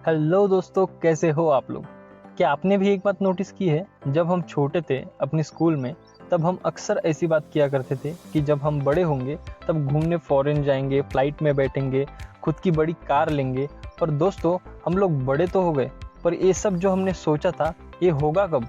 Hello दोस्तों, कैसे हो आप लोग। क्या आपने भी एक बात नोटिस की है, जब हम छोटे थे अपने स्कूल में, तब हम अक्सर ऐसी बात किया करते थे कि जब हम बड़े होंगे तब घूमने फॉरेन जाएंगे, फ्लाइट में बैठेंगे, खुद की बड़ी कार लेंगे। पर दोस्तों, हम लोग बड़े तो हो गए, पर ये सब जो हमने सोचा था ये होगा कब।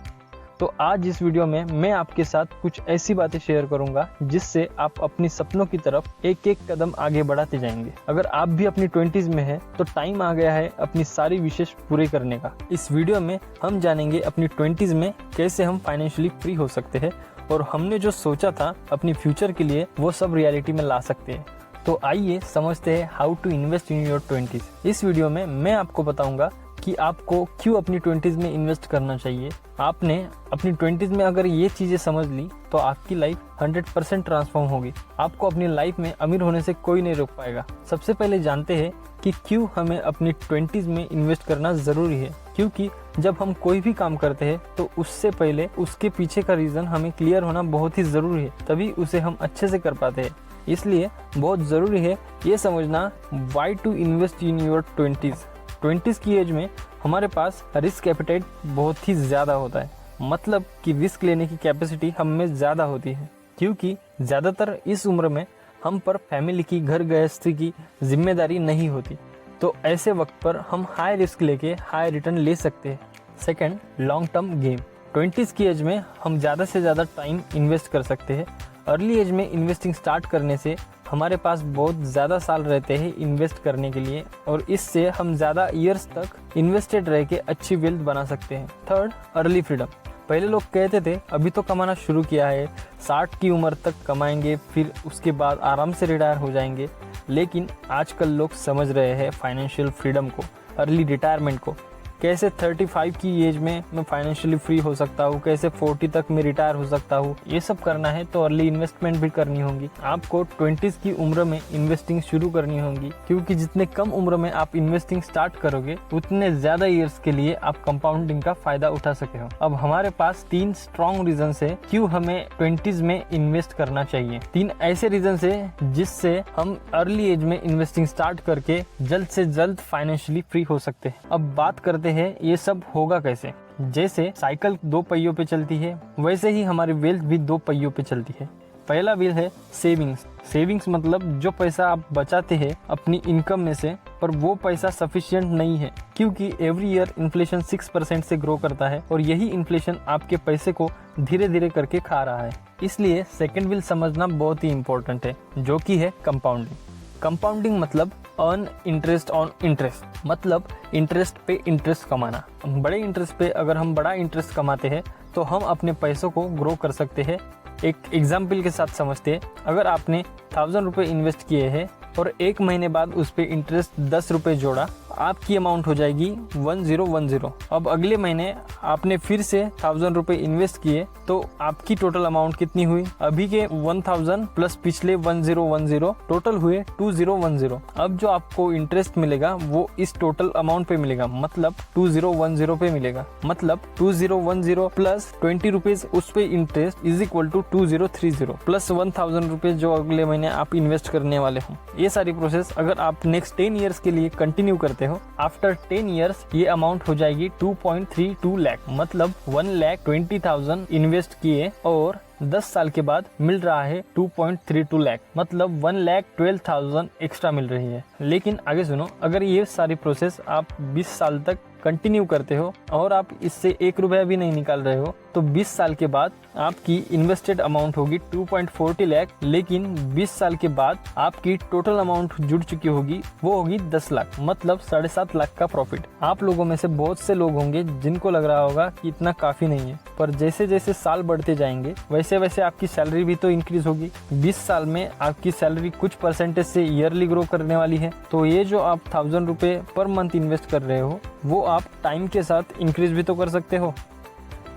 तो आज इस वीडियो में मैं आपके साथ कुछ ऐसी बातें शेयर करूंगा जिससे आप अपनी सपनों की तरफ एक एक कदम आगे बढ़ाते जाएंगे। अगर आप भी अपनी 20s में हैं तो टाइम आ गया है अपनी सारी विशेष पूरे करने का। इस वीडियो में हम जानेंगे अपनी 20s में कैसे हम फाइनेंशियली फ्री हो सकते हैं और हमने जो सोचा था अपनी फ्यूचर के लिए वो सब रियलिटी में ला सकते हैं। तो आइए समझते हैं how to invest in your 20s। इस वीडियो में मैं आपको बताऊंगा कि आपको क्यों अपनी 20s में इन्वेस्ट करना चाहिए। आपने अपनी 20s में अगर ये चीजें समझ ली तो आपकी लाइफ 100% ट्रांसफॉर्म होगी। आपको अपनी लाइफ में अमीर होने से कोई नहीं रोक पाएगा। सबसे पहले जानते हैं कि क्यों हमें अपनी 20s में इन्वेस्ट करना जरूरी है। क्योंकि जब हम कोई भी काम करते हैं तो उससे पहले उसके पीछे का रीजन हमें क्लियर होना बहुत ही जरूरी है, तभी उसे हम अच्छे से कर पाते हैं। इसलिए बहुत जरूरी है ये समझना why to invest in your 20s। 20s की एज में हमारे पास रिस्क एपेटाइट बहुत ही ज़्यादा होता है, मतलब कि रिस्क लेने की कैपेसिटी हम में ज़्यादा होती है। क्योंकि ज़्यादातर इस उम्र में हम पर फैमिली की, घर गृहस्थी की जिम्मेदारी नहीं होती, तो ऐसे वक्त पर हम हाई रिस्क लेके हाई रिटर्न ले सकते हैं। Second, long term game. 20s की एज में हम ज़्यादा से ज़्यादा टाइम इन्वेस्ट कर सकते हैं। अर्ली एज में इन्वेस्टिंग स्टार्ट करने से हमारे पास बहुत ज़्यादा साल रहते हैं इन्वेस्ट करने के लिए, और इससे हम ज़्यादा ईयर्स तक इन्वेस्टेड रह के अच्छी वेल्थ बना सकते हैं। Third, early freedom. पहले लोग कहते थे अभी तो कमाना शुरू किया है, 60 की उम्र तक कमाएंगे, फिर उसके बाद आराम से रिटायर हो जाएंगे। लेकिन आजकल लोग समझ रहे हैं फाइनेंशियल फ्रीडम को, अर्ली रिटायरमेंट को। कैसे 35 की एज में मैं फाइनेंशियली फ्री हो सकता हूँ, कैसे 40 तक मैं रिटायर हो सकता हूँ। ये सब करना है तो अर्ली इन्वेस्टमेंट भी करनी होगी। आपको 20s की उम्र में इन्वेस्टिंग शुरू करनी होगी, क्योंकि जितने कम उम्र में आप इन्वेस्टिंग स्टार्ट करोगे उतने ज्यादा ईयर्स के लिए आप कंपाउंडिंग का फायदा उठा सके हो। अब हमारे पास 3 स्ट्रॉन्ग रीजन है क्यों हमें 20s में इन्वेस्ट करना चाहिए। 3 ऐसे रीजन है जिससे हम अर्ली एज में इन्वेस्टिंग स्टार्ट करके जल्द से जल्द फाइनेंशियली फ्री हो सकते हैं। अब बात करते हैं ये सब होगा कैसे। जैसे साइकिल 2 पहियों पे चलती है, वैसे ही हमारी वेल्थ भी 2 पहियों पे चलती है। पहला व्हील है सेविंग्स। सेविंग्स मतलब जो पैसा आप बचाते हैं अपनी इनकम में से, पर वो पैसा सफिशिएंट नहीं है, क्योंकि एवरी ईयर इन्फ्लेशन 6% से ग्रो करता है और यही इन्फ्लेशन आपके पैसे को धीरे धीरे करके खा रहा है। इसलिए सेकेंड व्हील समझना बहुत ही इंपॉर्टेंट है, जो कि है कंपाउंडिंग। कंपाउंडिंग मतलब अर्न इंटरेस्ट ऑन इंटरेस्ट, मतलब इंटरेस्ट पे इंटरेस्ट कमाना। बड़े इंटरेस्ट पे अगर हम बड़ा इंटरेस्ट कमाते हैं तो हम अपने पैसों को ग्रो कर सकते हैं। एक एग्जाम्पल के साथ समझते हैं। अगर आपने 1000 रुपये इन्वेस्ट किए हैं और 1 महीने बाद उस पर इंटरेस्ट 10 रुपये जोड़ा, आपकी अमाउंट हो जाएगी 1010। अब अगले महीने आपने फिर से 1000 रुपये इन्वेस्ट किए तो आपकी टोटल अमाउंट कितनी हुई? अभी के 1000 प्लस पिछले 1010 टोटल हुए 2010। अब जो आपको इंटरेस्ट मिलेगा वो इस टोटल अमाउंट पे मिलेगा, मतलब 2010 पे मिलेगा। मतलब 2010 प्लस 20 रुपीज उस पे interest is equal to 2030 plus 1000 rupees जो अगले महीने आप इन्वेस्ट करने वाले हो। ये सारी प्रोसेस अगर आप नेक्स्ट 10 ईयर्स के लिए कंटिन्यू करते हो, आफ्टर 10 ईयर्स ये अमाउंट हो जाएगी 2.32 लाख, मतलब 1,20,000 इन्वेस्ट किए और 10 साल के बाद मिल रहा है 2.32 लाख, मतलब 1,12,000 एक्स्ट्रा मिल रही है। लेकिन आगे सुनो, अगर ये सारी प्रोसेस आप 20 साल तक कंटिन्यू करते हो और आप इससे 1 रुपया भी नहीं निकाल रहे हो, तो 20 साल के बाद आपकी इन्वेस्टेड अमाउंट होगी 2.40 लाख, लेकिन 20 साल के बाद आपकी टोटल अमाउंट जुड़ चुकी होगी, वो होगी 10 लाख, मतलब 7.5 लाख का प्रॉफिट। आप लोगों में से बहुत से लोग होंगे जिनको लग रहा होगा कि इतना काफी नहीं है, पर जैसे जैसे साल बढ़ते जाएंगे वैसे वैसे आपकी सैलरी भी तो इंक्रीज होगी। 20 साल में आपकी सैलरी कुछ परसेंटेज से ईयरली ग्रो करने वाली है, तो ये जो आप 1000 रुपये पर मंथ इन्वेस्ट कर रहे हो वो आप टाइम के साथ इंक्रीज भी तो कर सकते हो।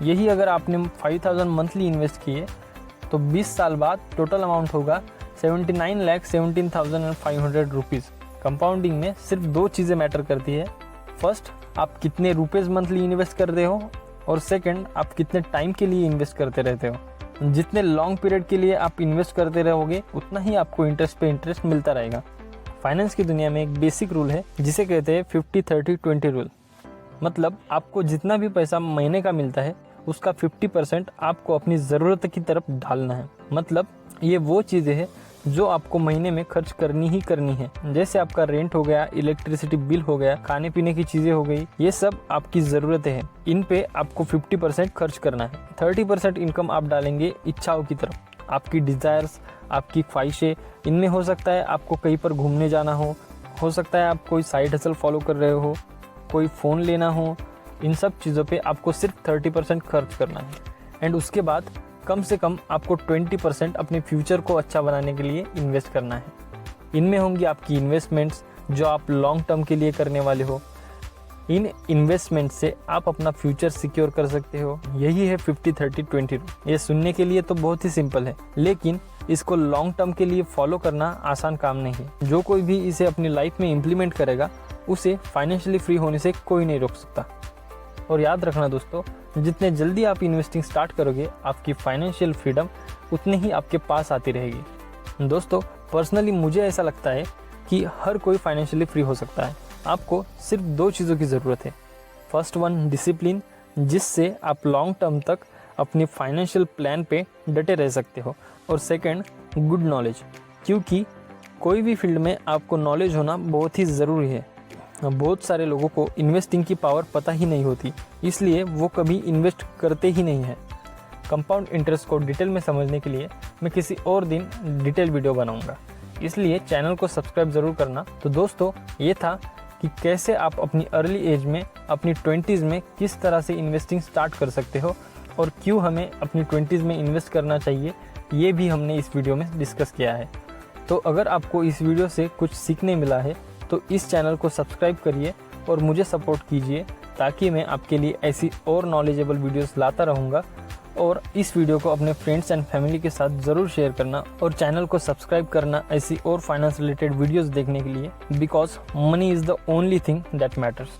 यही अगर आपने 5000 मंथली इन्वेस्ट किए तो 20 साल बाद टोटल अमाउंट होगा 79,17,500 रुपीज़। कंपाउंडिंग में सिर्फ 2 चीज़ें मैटर करती है। फर्स्ट, आप कितने रुपीज़ मंथली इन्वेस्ट करते हो, और सेकंड, आप कितने टाइम के लिए इन्वेस्ट करते रहते हो। जितने लॉन्ग पीरियड के लिए आप इन्वेस्ट करते रहोगे उतना ही आपको इंटरेस्ट पे इंटरेस्ट मिलता रहेगा। फाइनेंस की दुनिया में एक बेसिक रूल है जिसे कहते हैं 50-30-20 रूल। मतलब आपको जितना भी पैसा महीने का मिलता है उसका 50% आपको अपनी ज़रूरत की तरफ डालना है। मतलब ये वो चीज़ें हैं जो आपको महीने में खर्च करनी ही करनी है। जैसे आपका रेंट हो गया, इलेक्ट्रिसिटी बिल हो गया, खाने पीने की चीज़ें हो गई, ये सब आपकी ज़रूरतें हैं। इन पे आपको 50% खर्च करना है। 30% इनकम आप डालेंगे इच्छाओं की तरफ, आपकी डिज़ायर्स, आपकी ख्वाहिशें। इनमें हो सकता है आपको कहीं पर घूमने जाना हो सकता है आप कोई साइड हसल फॉलो कर रहे हो, कोई फ़ोन लेना हो। इन सब चीज़ों पे आपको सिर्फ 30% खर्च करना है। एंड उसके बाद कम से कम आपको 20% अपने फ्यूचर को अच्छा बनाने के लिए इन्वेस्ट करना है। इनमें होंगी आपकी इन्वेस्टमेंट्स जो आप लॉन्ग टर्म के लिए करने वाले हो। इन इन्वेस्टमेंट से आप अपना फ्यूचर सिक्योर कर सकते हो। यही है 50-30-20 रूल। ये सुनने के लिए तो बहुत ही सिंपल है, लेकिन इसको लॉन्ग टर्म के लिए फॉलो करना आसान काम नहीं है। जो कोई भी इसे अपनी लाइफ में इम्प्लीमेंट करेगा उसे फाइनेंशियली फ्री होने से कोई नहीं रोक सकता। और याद रखना दोस्तों, जितने जल्दी आप इन्वेस्टिंग स्टार्ट करोगे आपकी फाइनेंशियल फ्रीडम उतने ही आपके पास आती रहेगी। दोस्तों पर्सनली मुझे ऐसा लगता है कि हर कोई फाइनेंशियली फ्री हो सकता है। आपको सिर्फ 2 चीज़ों की ज़रूरत है। फर्स्ट वन, डिसिप्लिन, जिससे आप लॉन्ग टर्म तक अपनी फाइनेंशियल प्लान पे डटे रह सकते हो। और सेकंड, गुड नॉलेज, क्योंकि कोई भी फील्ड में आपको नॉलेज होना बहुत ही ज़रूरी है। बहुत सारे लोगों को इन्वेस्टिंग की पावर पता ही नहीं होती, इसलिए वो कभी इन्वेस्ट करते ही नहीं है। कंपाउंड इंटरेस्ट को डिटेल में समझने के लिए मैं किसी और दिन डिटेल वीडियो बनाऊंगा, इसलिए चैनल को सब्सक्राइब ज़रूर करना। तो दोस्तों ये था कि कैसे आप अपनी अर्ली एज में, अपनी 20s में किस तरह से इन्वेस्टिंग स्टार्ट कर सकते हो और क्यों हमें अपनी 20s में इन्वेस्ट करना चाहिए, ये भी हमने इस वीडियो में डिस्कस किया है। तो अगर आपको इस वीडियो से कुछ सीखने मिला है तो इस चैनल को सब्सक्राइब करिए और मुझे सपोर्ट कीजिए, ताकि मैं आपके लिए ऐसी और नॉलेजेबल वीडियोस लाता रहूँगा। और इस वीडियो को अपने फ्रेंड्स एंड फैमिली के साथ ज़रूर शेयर करना और चैनल को सब्सक्राइब करना ऐसी और फाइनेंस रिलेटेड वीडियोस देखने के लिए, because money is the only thing that matters.